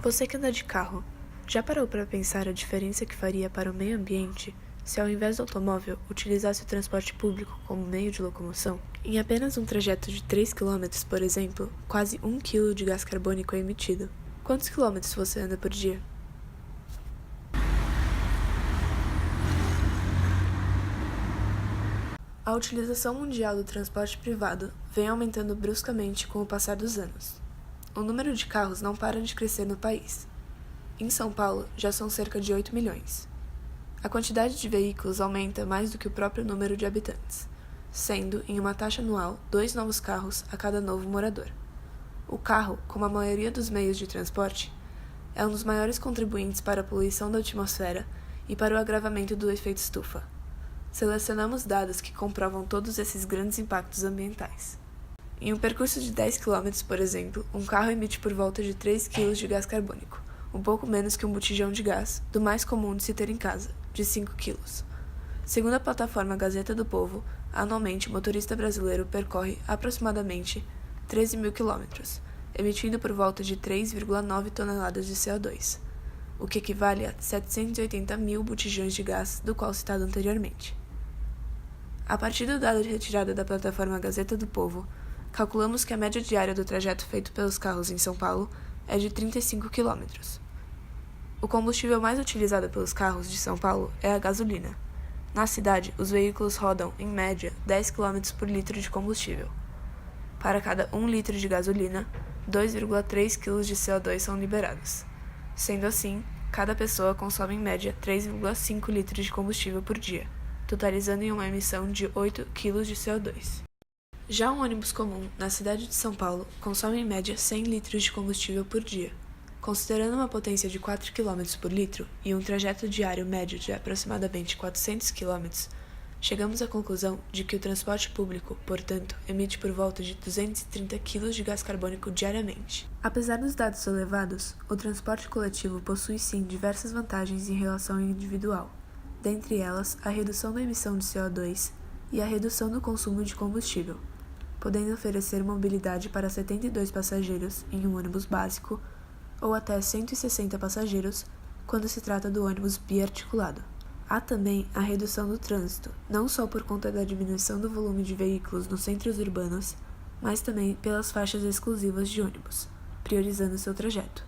Você que anda de carro, já parou para pensar a diferença que faria para o meio ambiente se ao invés do automóvel utilizasse o transporte público como meio de locomoção? Em apenas um trajeto de 3 km, por exemplo, quase 1 kg de gás carbônico é emitido. Quantos quilômetros você anda por dia? A utilização mundial do transporte privado vem aumentando bruscamente com o passar dos anos. O número de carros não para de crescer no país. Em São Paulo, já são cerca de 8 milhões. A quantidade de veículos aumenta mais do que o próprio número de habitantes, sendo, em uma taxa anual, 2 novos carros a cada novo morador. O carro, como a maioria dos meios de transporte, é um dos maiores contribuintes para a poluição da atmosfera e para o agravamento do efeito estufa. Selecionamos dados que comprovam todos esses grandes impactos ambientais. Em um percurso de 10 km, por exemplo, um carro emite por volta de 3 kg de gás carbônico, um pouco menos que um botijão de gás, do mais comum de se ter em casa, de 5 kg. Segundo a plataforma Gazeta do Povo, anualmente o motorista brasileiro percorre aproximadamente 13 mil quilômetros, emitindo por volta de 3,9 toneladas de CO2, o que equivale a 780 mil botijões de gás do qual citado anteriormente. A partir do dado retirado da plataforma Gazeta do Povo, calculamos que a média diária do trajeto feito pelos carros em São Paulo é de 35 km. O combustível mais utilizado pelos carros de São Paulo é a gasolina. Na cidade, os veículos rodam, em média, 10 km por litro de combustível. Para cada 1 litro de gasolina, 2,3 kg de CO2 são liberados. Sendo assim, cada pessoa consome em média 3,5 litros de combustível por dia, totalizando em uma emissão de 8 kg de CO2. Já um ônibus comum, na cidade de São Paulo, consome em média 100 litros de combustível por dia. Considerando uma potência de 4 km por litro e um trajeto diário médio de aproximadamente 400 km, chegamos à conclusão de que o transporte público, portanto, emite por volta de 230 kg de gás carbônico diariamente. Apesar dos dados elevados, o transporte coletivo possui sim diversas vantagens em relação ao individual, dentre elas a redução da emissão de CO2 e a redução do consumo de combustível, podendo oferecer mobilidade para 72 passageiros em um ônibus básico ou até 160 passageiros quando se trata do ônibus biarticulado. Há também a redução do trânsito, não só por conta da diminuição do volume de veículos nos centros urbanos, mas também pelas faixas exclusivas de ônibus, priorizando seu trajeto.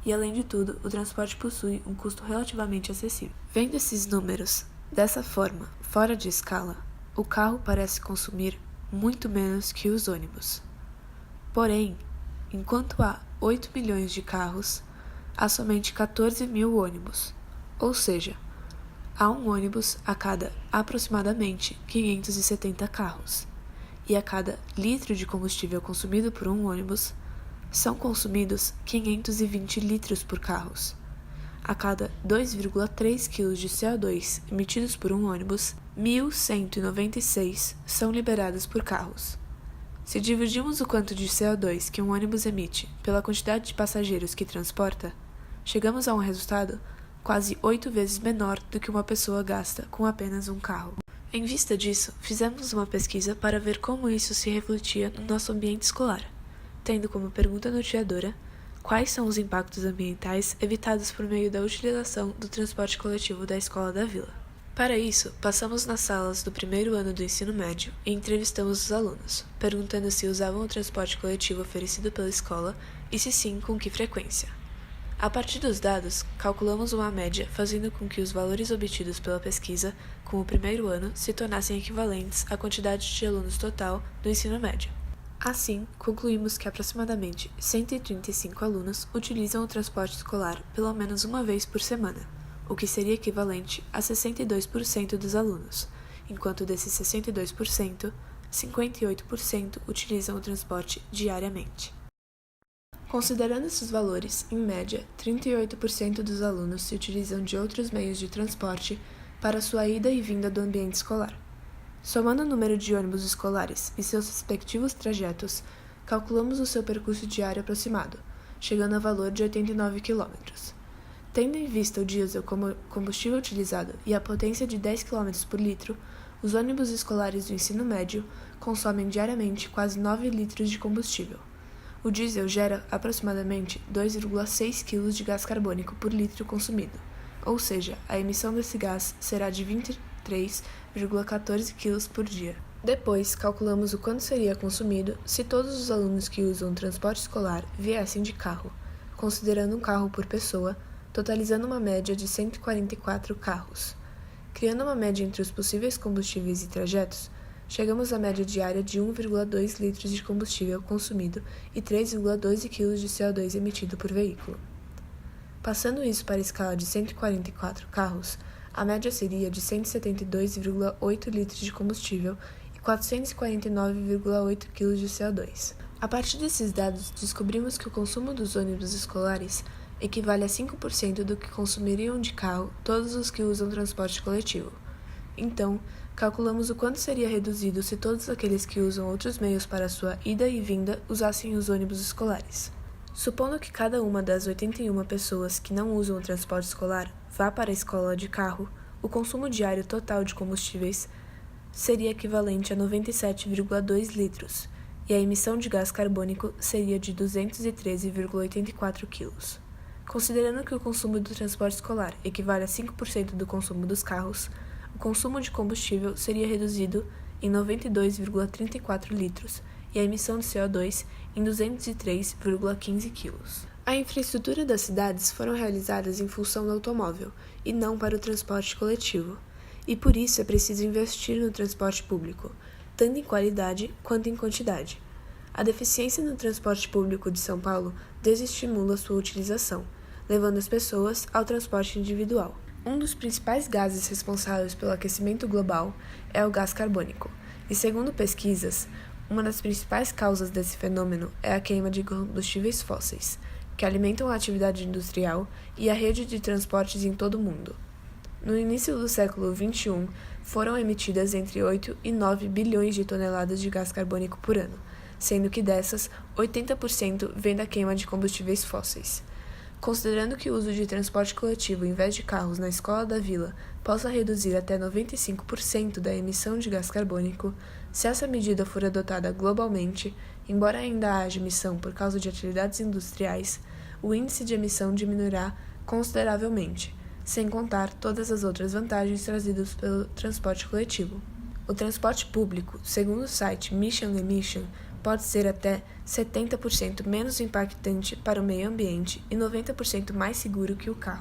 E além de tudo, o transporte possui um custo relativamente acessível. Vendo esses números dessa forma, fora de escala, o carro parece consumir muito menos que os ônibus. Porém, enquanto há 8 milhões de carros, há somente 14 mil ônibus, ou seja, há um ônibus a cada aproximadamente 570 carros, e a cada litro de combustível consumido por um ônibus, são consumidos 520 litros por carros. A cada 2,3 kg de CO2 emitidos por um ônibus, 1.196 são liberados por carros. Se dividirmos o quanto de CO2 que um ônibus emite pela quantidade de passageiros que transporta, chegamos a um resultado quase 8 vezes menor do que uma pessoa gasta com apenas um carro. Em vista disso, fizemos uma pesquisa para ver como isso se refletia no nosso ambiente escolar, tendo como pergunta norteadora quais são os impactos ambientais evitados por meio da utilização do transporte coletivo da escola da vila. Para isso, passamos nas salas do primeiro ano do ensino médio e entrevistamos os alunos, perguntando se usavam o transporte coletivo oferecido pela escola e se sim, com que frequência. A partir dos dados, calculamos uma média, fazendo com que os valores obtidos pela pesquisa com o primeiro ano se tornassem equivalentes à quantidade de alunos total do ensino médio. Assim, concluímos que aproximadamente 135 alunos utilizam o transporte escolar pelo menos uma vez por semana, o que seria equivalente a 62% dos alunos, enquanto desses 62%, 58% utilizam o transporte diariamente. Considerando esses valores, em média, 38% dos alunos se utilizam de outros meios de transporte para sua ida e vinda do ambiente escolar. Somando o número de ônibus escolares e seus respectivos trajetos, calculamos o seu percurso diário aproximado, chegando a valor de 89 km. Tendo em vista o diesel como combustível utilizado e a potência de 10 km por litro, os ônibus escolares do ensino médio consomem diariamente quase 9 litros de combustível, O diesel gera aproximadamente 2,6 kg de gás carbônico por litro consumido, ou seja, a emissão desse gás será de 23,14 kg por dia. Depois, calculamos o quanto seria consumido se todos os alunos que usam transporte escolar viessem de carro, considerando um carro por pessoa, totalizando uma média de 144 carros. Criando uma média entre os possíveis combustíveis e trajetos, chegamos à média diária de 1,2 litros de combustível consumido e 3,12 kg de CO2 emitido por veículo. Passando isso para a escala de 144 carros, a média seria de 172,8 litros de combustível e 449,8 kg de CO2. A partir desses dados, descobrimos que o consumo dos ônibus escolares equivale a 5% do que consumiriam de carro todos os que usam transporte coletivo. Então, calculamos o quanto seria reduzido se todos aqueles que usam outros meios para sua ida e vinda usassem os ônibus escolares. Supondo que cada uma das 81 pessoas que não usam o transporte escolar vá para a escola de carro, o consumo diário total de combustíveis seria equivalente a 97,2 litros, e a emissão de gás carbônico seria de 213,84 kg. Considerando que o consumo do transporte escolar equivale a 5% do consumo dos carros, o consumo de combustível seria reduzido em 92,34 litros e a emissão de CO2 em 203,15 kg. A infraestrutura das cidades foram realizadas em função do automóvel e não para o transporte coletivo, e por isso é preciso investir no transporte público, tanto em qualidade quanto em quantidade. A deficiência no transporte público de São Paulo desestimula sua utilização, levando as pessoas ao transporte individual. Um dos principais gases responsáveis pelo aquecimento global é o gás carbônico, e segundo pesquisas, uma das principais causas desse fenômeno é a queima de combustíveis fósseis, que alimentam a atividade industrial e a rede de transportes em todo o mundo. No início do século XXI, foram emitidas entre 8 e 9 bilhões de toneladas de gás carbônico por ano, sendo que dessas, 80% vem da queima de combustíveis fósseis. Considerando que o uso de transporte coletivo em vez de carros na escola da vila possa reduzir até 95% da emissão de gás carbônico, se essa medida for adotada globalmente, embora ainda haja emissão por causa de atividades industriais, o índice de emissão diminuirá consideravelmente, sem contar todas as outras vantagens trazidas pelo transporte coletivo. O transporte público, segundo o site Mission Emission, pode ser até 70% menos impactante para o meio ambiente e 90% mais seguro que o carro.